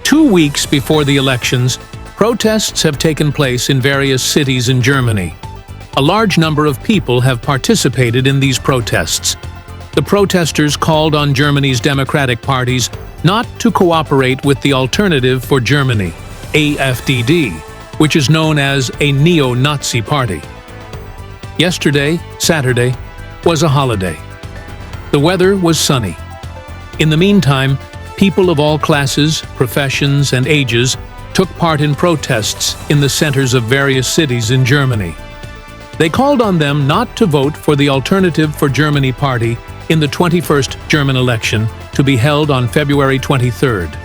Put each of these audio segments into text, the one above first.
2 weeks before the elections, protests have taken place in various cities in Germany. A large number of people have participated in these protests. The protesters called on Germany's democratic parties not to cooperate with the Alternative for Germany, AfDD, which is known as a neo-Nazi party. Yesterday, Saturday, was a holiday. The weather was sunny. In the meantime, people of all classes, professions, and ages took part in protests in the centers of various cities in Germany. They called on them not to vote for the Alternative for Germany party in the 21st German election to be held on February 23rd.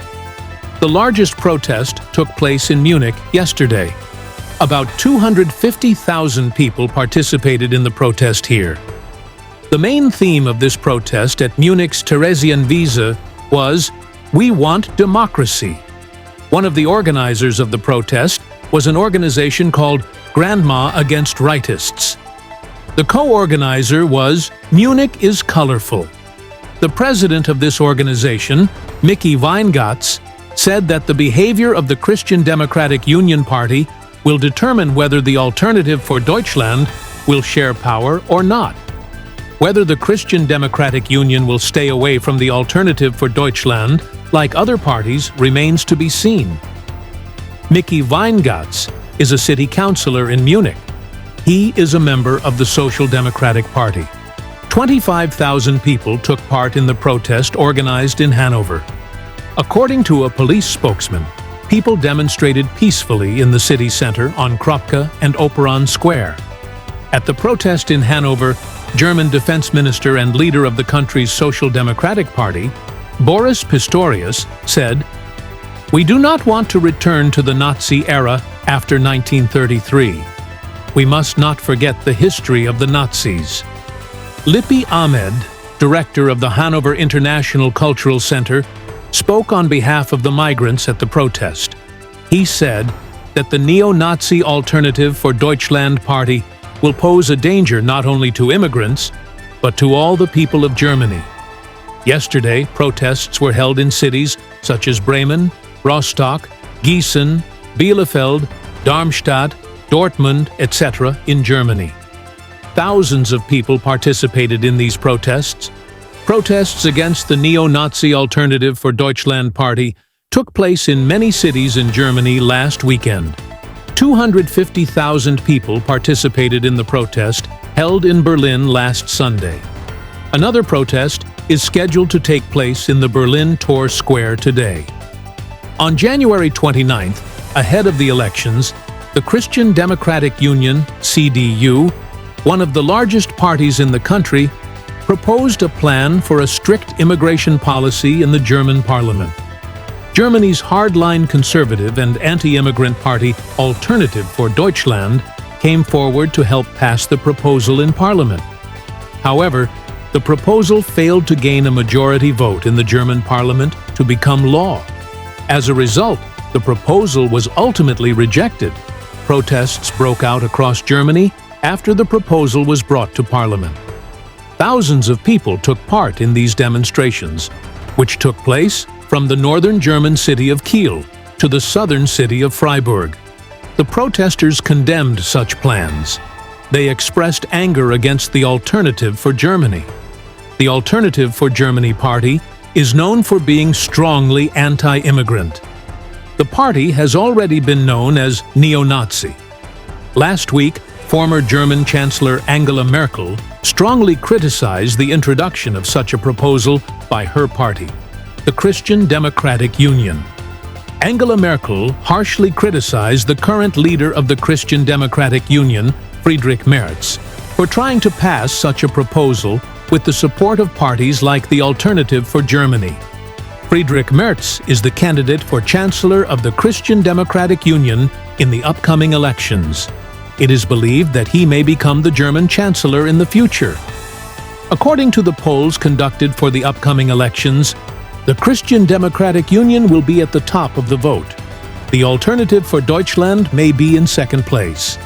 The largest protest took place in Munich yesterday. About 250,000 people participated in the protest here. The main theme of this protest at Munich's Theresienwiese was, "We want democracy." One of the organizers of the protest was an organization called Grandma Against Rightists. The co-organizer was Munich is Colorful. The president of this organization, Mickey Weingatz, said that the behavior of the Christian Democratic Union Party will determine whether the Alternative for Deutschland will share power or not. Whether the Christian Democratic Union will stay away from the Alternative for Deutschland, like other parties, remains to be seen. Mickey Weingatz is a city councillor in Munich. He is a member of the Social Democratic Party. 25,000 people took part in the protest organized in Hanover. According to a police spokesman, people demonstrated peacefully in the city center on Kropke and Operon Square. At the protest in Hanover, German defense minister and leader of the country's Social Democratic Party, Boris Pistorius, said, "We do not want to return to the Nazi era after 1933. We must not forget the history of the Nazis." Lippi Ahmed, director of the Hanover International Cultural Center, spoke on behalf of the migrants at the protest. He said that the neo-Nazi Alternative for Deutschland party will pose a danger not only to immigrants, but to all the people of Germany. Yesterday, protests were held in cities such as Bremen, Rostock, Gießen, Bielefeld, Darmstadt, Dortmund, etc. in Germany. Thousands of people participated in these protests. Protests against the neo-Nazi Alternative for Deutschland party took place in many cities in Germany last weekend. 250,000 people participated in the protest held in Berlin last Sunday. Another protest is scheduled to take place in the Berlin Tor Square today. On January 29th, ahead of the elections, the Christian Democratic Union, CDU, one of the largest parties in the country, proposed a plan for a strict immigration policy in the German parliament. Germany's hardline conservative and anti-immigrant party Alternative for Deutschland came forward to help pass the proposal in parliament. However, the proposal failed to gain a majority vote in the German parliament to become law. As a result, the proposal was ultimately rejected. Protests broke out across Germany after the proposal was brought to parliament. Thousands of people took part in these demonstrations, which took place from the northern German city of Kiel to the southern city of Freiburg. The protesters condemned such plans. They expressed anger against the Alternative for Germany. The Alternative for Germany party is known for being strongly anti-immigrant. The party has already been known as neo-Nazi. Last week, former German Chancellor Angela Merkel strongly criticized the introduction of such a proposal by her party, the Christian Democratic Union. Angela Merkel harshly criticized the current leader of the Christian Democratic Union, Friedrich Merz, for trying to pass such a proposal with the support of parties like the Alternative for Germany. Friedrich Merz is the candidate for Chancellor of the Christian Democratic Union in the upcoming elections. It is believed that he may become the German Chancellor in the future. According to the polls conducted for the upcoming elections, the Christian Democratic Union will be at the top of the vote. The Alternative for Deutschland may be in second place.